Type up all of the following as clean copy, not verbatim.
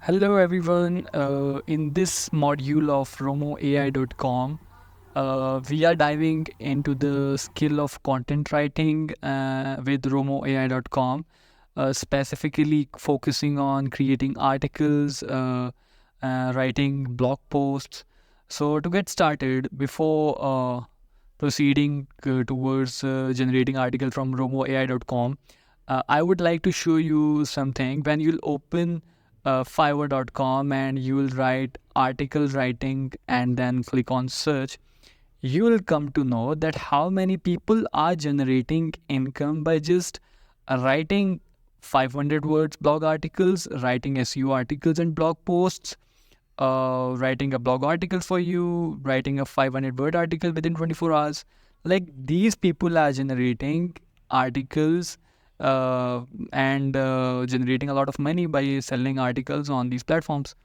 Hello everyone. In this module of romoai.com, we are diving into the skill of content writing with romoai.com, specifically focusing on creating articles, writing blog posts. So to get started, before proceeding towards generating article from romoai.com, I would like to show you something. When you'll open fiverr.com and you will write article writing and then click on search, you will come to know that how many people are generating income by just writing 500 words blog articles, writing SEO articles and blog posts, writing a blog article for you, writing a 500 word article within 24 hours. Like these people are generating articles and generating a lot of money by selling articles on these platforms.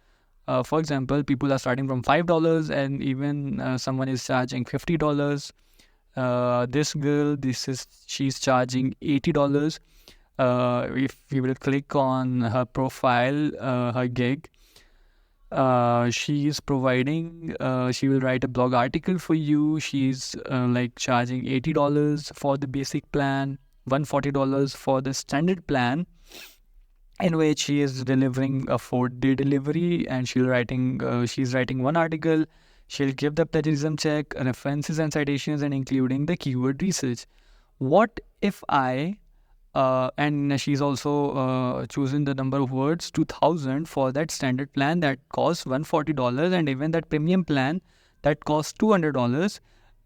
For example, people are starting from $5 and even someone is charging $50. This girl, she's charging $80. If we will click on her profile, her gig, she is providing, she will write a blog article for you. She's like charging $80 for the basic plan, $140 for the standard plan, in which she is delivering a 4-day delivery, and she's writing one article. She'll give the plagiarism check, references and citations, and including the keyword research. What if I and she's also chosen the number of words 2000 for that standard plan that costs $140, and even that premium plan that costs $200.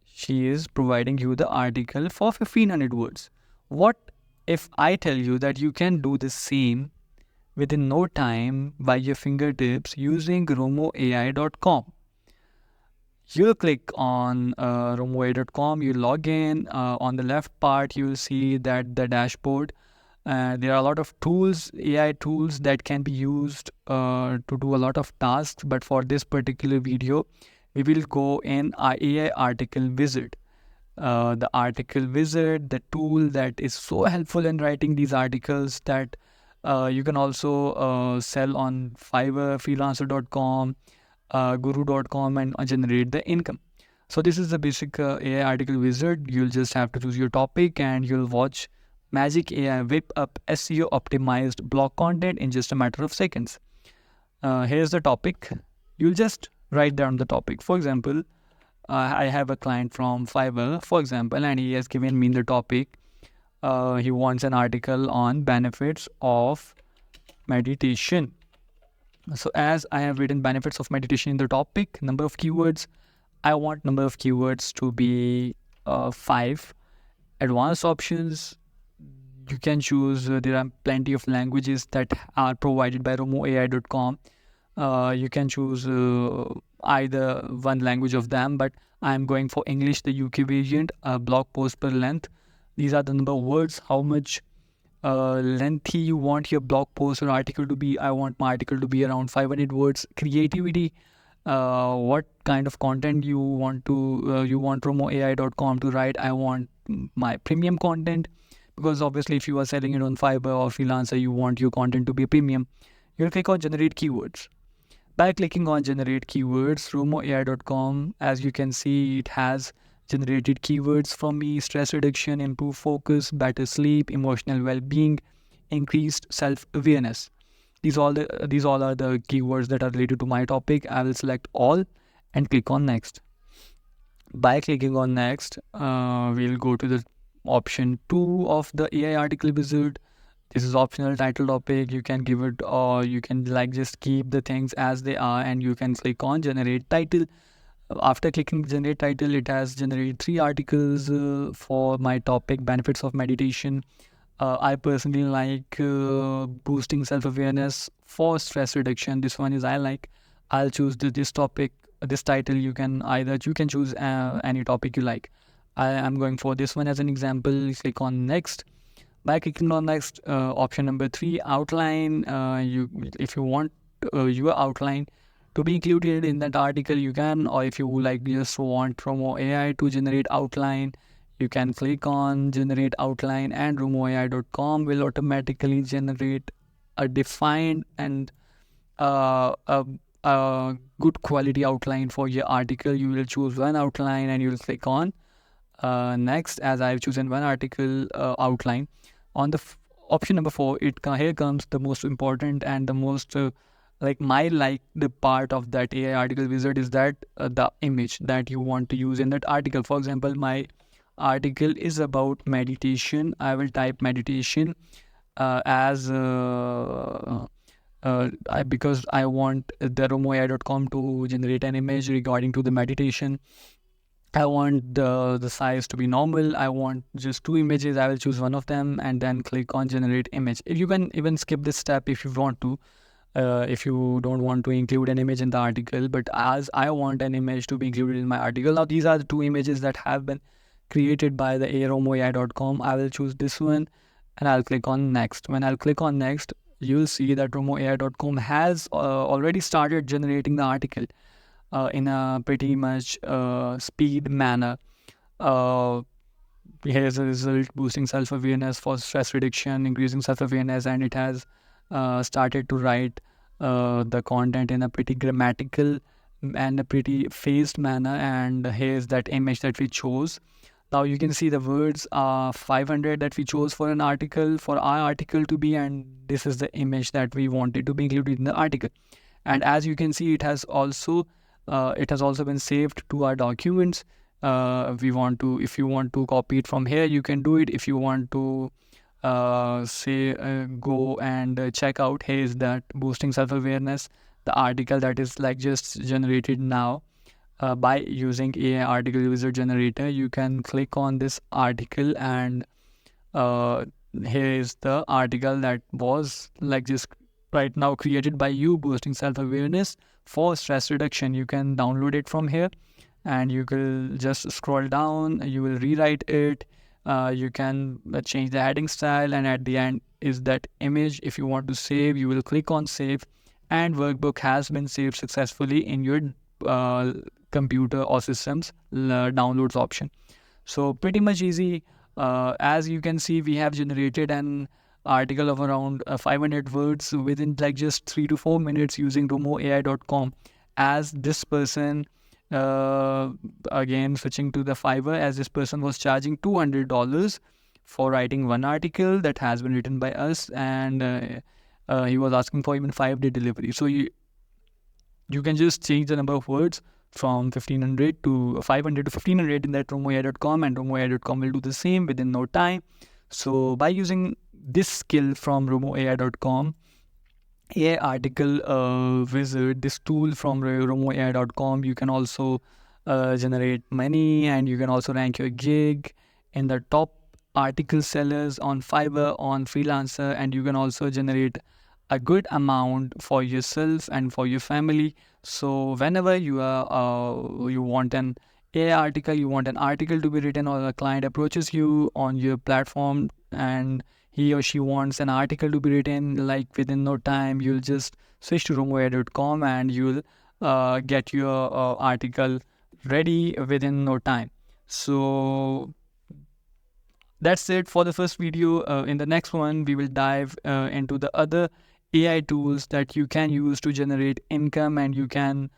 She is providing you the article for 1500 words. What if I tell you that you can do the same within no time by your fingertips using romoai.com? You'll click on romoai.com, you log in. On the left part, you'll see that the dashboard. There are a lot of tools, AI tools that can be used to do a lot of tasks. But for this particular video, we will go in our AI article wizard. The article wizard, the tool that is so helpful in writing these articles that you can also sell on Fiverr, freelancer.com, guru.com, and generate the income. So this is the basic AI article wizard. You'll just have to choose your topic and you'll watch Magic AI whip up SEO optimized blog content in just a matter of seconds. Here's the topic. You'll just write down the topic. For example, I have a client from Fiverr, for example, and he has given me the topic. He wants an article on benefits of meditation. So as I have written benefits of meditation in the topic, number of keywords, I want number of keywords to be 5. Advanced options, you can choose. There are plenty of languages that are provided by romoai.com. You can choose either one language of them, but I'm going for English, the UK variant. Blog post per length. These are the number of words. How much lengthy you want your blog post or article to be. I want my article to be around 500 words. Creativity, what kind of content you want romoai.com to write. I want my premium content, because obviously if you are selling it on Fiverr or Freelancer, you want your content to be premium. You'll click on generate keywords. By clicking on generate keywords, romoai.com, as you can see, it has generated keywords for me: stress reduction, improved focus, better sleep, emotional well-being, increased self-awareness. These all are the keywords that are related to my topic. I will select all and click on next. By clicking on next, we'll go to the option 2 of the AI article wizard. This is optional title topic. You can give it, or you can just keep the things as they are, and you can click on generate title. After clicking generate title, it has generated 3 articles for my topic, benefits of meditation. I personally like boosting self-awareness for stress reduction. This one is I like. I'll choose this topic, this title. You can choose any topic you like. I am going for this one as an example. Click on next. By clicking on next, option number 3, outline. If you want your outline to be included in that article, you can. Or if you just want Romo AI to generate outline, you can click on generate outline, and romoai.com will automatically generate a defined and a good quality outline for your article, you will choose one outline and you will click on next. As I've chosen one article outline, on the option number 4, here comes the most important and the most the part of that AI article wizard is that the image that you want to use in that article. For example, my article is about meditation. I will type meditation as because I want the romoai.com to generate an image regarding to the meditation. I want the size to be normal. I want just 2 images. I will choose one of them and then click on generate image. You can even skip this step if you want to, if you don't want to include an image in the article. But as I want an image to be included in my article, now these are the 2 images that have been created by the romoai.com. I will choose this one and I'll click on next. When I'll click on next, you'll see that romoai.com has already started generating the article in a pretty much speed manner. Here's a result: boosting self-awareness for stress reduction, increasing self-awareness, and it has started to write the content in a pretty grammatical and a pretty phased manner. And here's that image that we chose. Now you can see the words are 500 that we chose for an article, for our article to be, and this is the image that we wanted to be included in the article. And as you can see, it has also been saved to our documents. If you want to copy it from here, you can do it. If you want to go and check out, here is that boosting self-awareness, the article that is just generated now by using AI article wizard generator. You can click on this article and here is the article that was just right now created by you, boosting self-awareness for stress reduction. You can download it from here and you will just scroll down, you will rewrite it, you can change the heading style, and at the end is that image. If you want to save, you will click on save, and workbook has been saved successfully in your computer or systems downloads option. So pretty much easy. As you can see, we have generated an article of around 500 words within just 3 to 4 minutes using romoai.com. As this person, again switching to the Fiverr, as this person was charging $200 for writing one article that has been written by us, and he was asking for even 5-day delivery. So you can just change the number of words from 1500 to 500 to 1500 in that romoai.com, and romoai.com will do the same within no time. So by using this skill from romoai.com, AI article wizard, this tool from romoai.com, you can also generate money, and you can also rank your gig in the top article sellers on Fiverr, on Freelancer, and you can also generate a good amount for yourself and for your family. So whenever you want an AI article, you want an article to be written, or a client approaches you on your platform and he or she wants an article to be written within no time, you'll just switch to romoai.com and you'll get your article ready within no time. So that's it for the first video. In the next one, we will dive into the other AI tools that you can use to generate income, and you can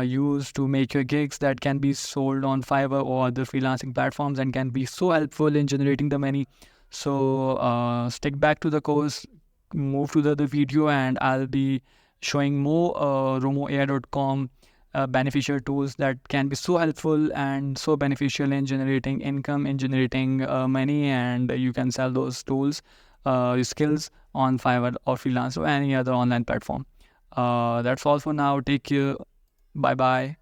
use to make your gigs that can be sold on Fiverr or other freelancing platforms and can be so helpful in generating the money. So stick back to the course, move to the other video, and I'll be showing more romoai.com beneficial tools that can be so helpful and so beneficial in generating income, in generating money, and you can sell those tools, skills on Fiverr or Freelancer or any other online platform. That's all for now. Take care. Bye bye.